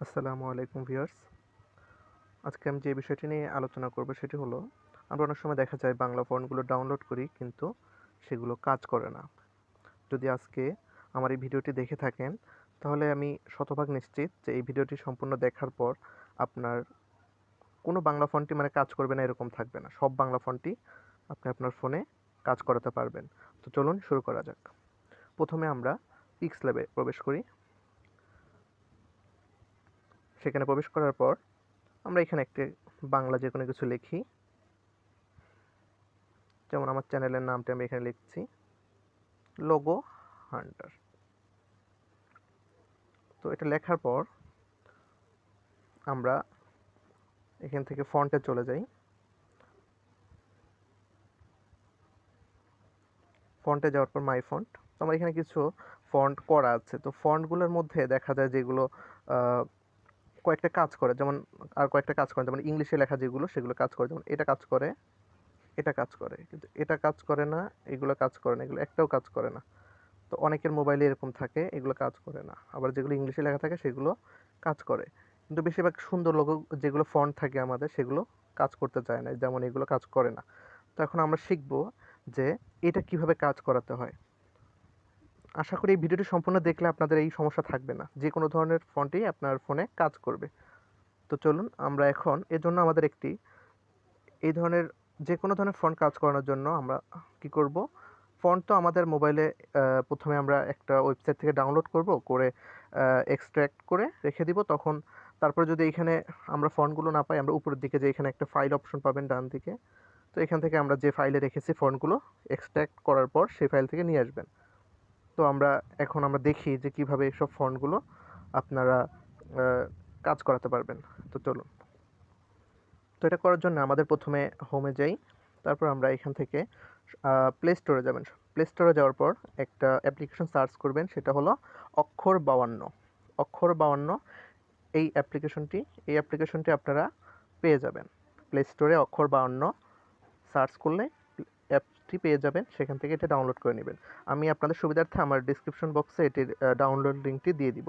আসসালামু আলাইকুম ভিউয়ার্স। আজকে আমি যে বিষয়টি নিয়ে আলোচনা করব সেটি হলো, আমরা অনেক সময় দেখা যায় বাংলা ফন্টগুলো ডাউনলোড করি কিন্তু সেগুলো কাজ করে না। যদি আজকে আমার এই ভিডিওটি দেখে থাকেন তাহলে আমি শতভাগ নিশ্চিত যে এই ভিডিওটি সম্পূর্ণ দেখার পর আপনার কোনো বাংলা ফন্টই কাজ করবে না এরকম থাকবে না। সব বাংলা ফন্টই আপনি আপনার ফোনে কাজ করাতে পারবেন। তো চলুন শুরু করা যাক। প্রথমে আমরা পিক্সল্যাবে প্রবেশ করি। সেখানে প্রবেশ করার পর আমরা এখানে একটি বাংলা যে কোনো কিছু লিখি। যেমন আমার চ্যানেলের নামটা আমি এখানে লিখছি লোগো হান্টার। তো এটা লেখার পর আমরা এখান থেকে ফন্টে চলে যাই। ফন্টে যাওয়ার পর মাই ফন্ট। তো আমার এখানে কিছু ফন্ট করা আছে। তো ফন্টগুলোর মধ্যে দেখা যায় যেগুলো কয়েকটা কাজ করে, যেমন আর কয়েকটা কাজ করে, যেমন ইংলিশে লেখা যেগুলো সেগুলো কাজ করে, যেমন এটা কাজ করে, এটা কাজ করে, কিন্তু এটা কাজ করে না, এগুলো কাজ করে না, এগুলো একটাও কাজ করে না। তো অনেকের মোবাইলে এরকম থাকে, এগুলো কাজ করে না। আবার যেগুলো ইংলিশে লেখা থাকে সেগুলো কাজ করে, কিন্তু বেশিরভাগ সুন্দর লোগো যেগুলো ফন্ট থাকে আমাদের সেগুলো কাজ করতে চায় না, যেমন এগুলো কাজ করে না। তো এখন আমরা শিখব যে এটা কিভাবে কাজ করাতে হয়। আশা করি এই ভিডিওটি সম্পূর্ণ দেখলে আপনাদের এই সমস্যা থাকবে না, যে কোনো ধরনের ফন্টই আপনার ফোনে কাজ করবে। তো চলুন আমরা এখন এর জন্য আমাদের একটি এই ধরনের যে কোনো ধরনের ফন্ট কাজ করানোর জন্য আমরা কি করব, ফন্ট তো আমাদের মোবাইলে প্রথমে আমরা একটা ওয়েবসাইট থেকে ডাউনলোড করব, করে এক্সট্র্যাক্ট করে রেখে দিব। তখন তারপরে যদি এখানে আমরা ফন্টগুলো না পাই, আমরা উপরের দিকে যে এখানে একটা ফাইল অপশন পাবেন ডান দিকে, তো এখান থেকে আমরা যে ফাইলে রেখেছি ফন্টগুলো এক্সট্র্যাক্ট করার পর সেই ফাইল থেকে নিয়ে আসবেন। তো আমরা দেখি যে কিভাবে এসব ফন্টগুলো আপনারা কাজ করাতে পারবেন। তো চলুন। তো এটা করার জন্য আমাদের প্রথমে হোমে যাই, তারপর আমরা এখান থেকে প্লে স্টোরে যাবেন। প্লে স্টোরে যাওয়ার পর একটা অ্যাপ্লিকেশন সার্চ করবেন, সেটা হলো অক্ষর 52। অক্ষর 52 এই অ্যাপ্লিকেশনটি আপনারা পেয়ে যাবেন। প্লে স্টোরে অক্ষর 52 সার্চ করলে অ্যাপটি পেয়ে যাবেন, সেখান থেকে এটা ডাউনলোড করে নেবেন। আমি আপনাদের সুবিধার্থে আমার ডিসক্রিপশন বক্সে এটির ডাউনলোড লিঙ্কটি দিয়ে দিব।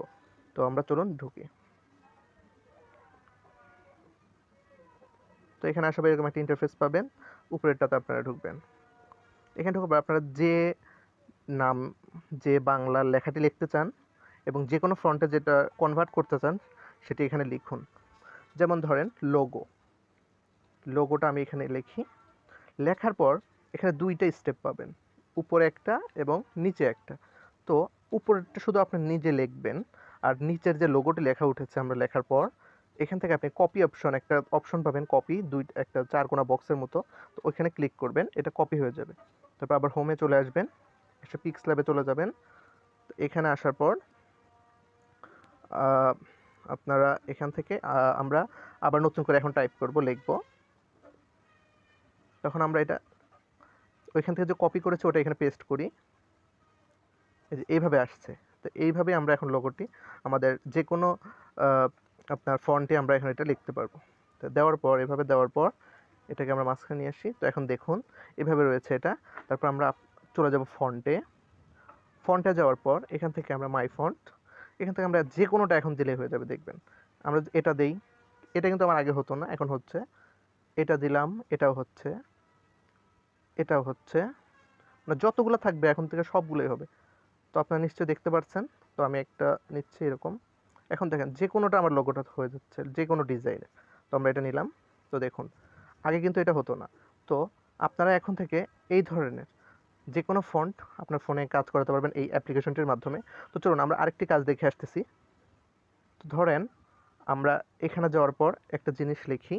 তো আমরা চলুন ঢুকি। তো এখানে আসার পর এরকম একটা ইন্টারফেস পাবেন, উপরেরটাতে আপনারা ঢুকবেন। এখানে ঢোকার পর আপনারা যে নাম, যে বাংলা লেখাটি লিখতে চান এবং যে কোনো ফন্টে যেটা কনভার্ট করতে চান সেটি এখানে লিখুন। যেমন ধরেন লোগোটা আমি এখানে লিখি। লেখার পর এখানে দুইটা স্টেপ পাবেন, উপরে একটা এবং নিচে একটা। তো উপরেরটা শুধু আপনি নিজে লিখবেন, আর নিচের যে লোগোটি লেখা উঠেছে আমরা লেখার পর এখান থেকে আপনি কপি অপশন, একটা অপশন পাবেন কপি, একটা চারকোনা বক্সের মতো। তো ওইখানে ক্লিক করবেন, এটা কপি হয়ে যাবে। তারপর আবার হোমে চলে আসবেন, একটা পিক্সল্যাবে চলে যাবেন। তো এখানে আসার পর আপনারা এখান থেকে আমরা আবার নতুন করে এখন টাইপ করব, লিখব। তখন আমরা এটা ওইখান থেকে যে কপি করেছি ওটা এখানে পেস্ট করি, এই যে এইভাবে আসছে। তো এইভাবে আমরা এখন লোগোটি আমাদের যে কোনো আপনার ফন্টে আমরা এখন এটা লিখতে পারবো। তো দেওয়ার পর এভাবে দেওয়ার পর এটাকে আমরা মাঝখানে নিয়ে আসি। তো এখন দেখুন এভাবে রয়েছে এটা। তারপর আমরা চলে যাব ফন্টে যাওয়ার পর এখান থেকে আমরা মাই ফন্ট, এখান থেকে আমরা যে কোনোটা এখন দিলে হয়ে যাবে। দেখবেন আমরা এটা দেই, এটা কিন্তু আমার আগে হতো না, এখন হচ্ছে। এটা দিলাম, এটাও হচ্ছে, এটাও হচ্ছে, যতগুলো থাকবে এখন থেকে সবগুলোই হবে। তো আপনারা নিশ্চয়ই দেখতে পাচ্ছেন। তো আমি একটা নিচ্ছি এরকম। এখন দেখেন যে কোনোটা আমার লোগোটা হয়ে যাচ্ছে, যে কোনো ডিজাইনে। তো আমরা এটা নিলাম। তো দেখুন আগে কিন্তু এটা হতো না। তো আপনারা এখন থেকে এই ধরনের যে কোনো ফন্ট আপনার ফোনে কাজ করাতে পারবেন এই অ্যাপ্লিকেশনটির মাধ্যমে। তো চলুন আমরা আরেকটি কাজ দেখে আসতেছি। তো ধরেন আমরা এখানে যাওয়ার পর একটা জিনিস লিখি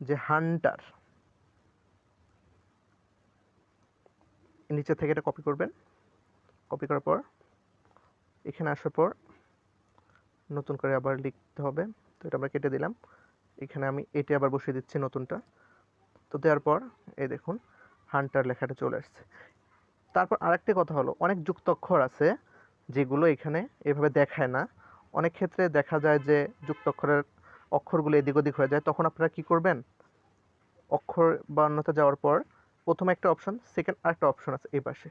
যে হান্টার, নিচে থেকে এটা কপি করবেন। কপি করার পর এখানে আসার পর নতুন করে আবার লিখতে হবে। তো এটা আমরা কেটে দিলাম, এখানে আমি এটা আবার বসিয়ে দিচ্ছি নতুনটা। তো দেওয়ার পর এই দেখুন হান্টার লেখাটা চলে আসছে। তারপর আরেকটি কথা হলো, অনেক যুক্তাক্ষর আছে যেগুলো এখানে এভাবে দেখায় না। অনেক ক্ষেত্রে দেখা যায় যে যুক্তাক্ষরের অক্ষরগুলো এদিক ওদিক হয়ে যায়। তখন আপনারা কি করবেন, অক্ষর বানানোতে যাওয়ার পর প্রথমে একটা অপশন, সেকেন্ড আরেকটা অপশন আছে এই পাশে,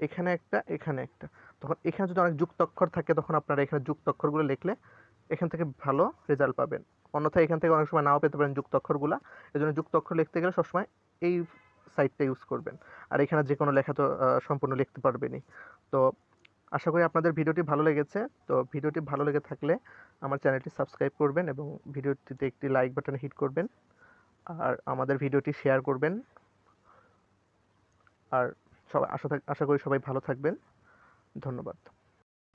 এখানে একটা, এখানে একটা। তখন এখানে যদি অনেক যুক্তাক্ষর থাকে তখন আপনারা এখানে যুক্তাক্ষরগুলো লিখলে এখান থেকে ভালো রেজাল্ট পাবেন। অন্যথায় এখান থেকে অনেক সময় নাও পেতে পারেন যুক্ত অক্ষরগুলা। এজন্য যুক্ত অক্ষর লিখতে গেলে সবসময় এই সাইটটা ইউজ করবেন। আর এখানে যেকোনো লেখা তো সম্পূর্ণ লিখতে পারবেনই। তো আশা করি আপনাদের ভিডিওটি ভালো লেগেছে। তো ভিডিওটি ভালো লেগে থাকলে আমার চ্যানেলটি সাবস্ক্রাইব করবেন এবং ভিডিওটিতে একটি লাইক বাটন হিট করবেন। আর আমাদের ভিডিওটি শেয়ার করবেন। আর সবাই আশা করি সবাই ভালো থাকবেন। ধন্যবাদ।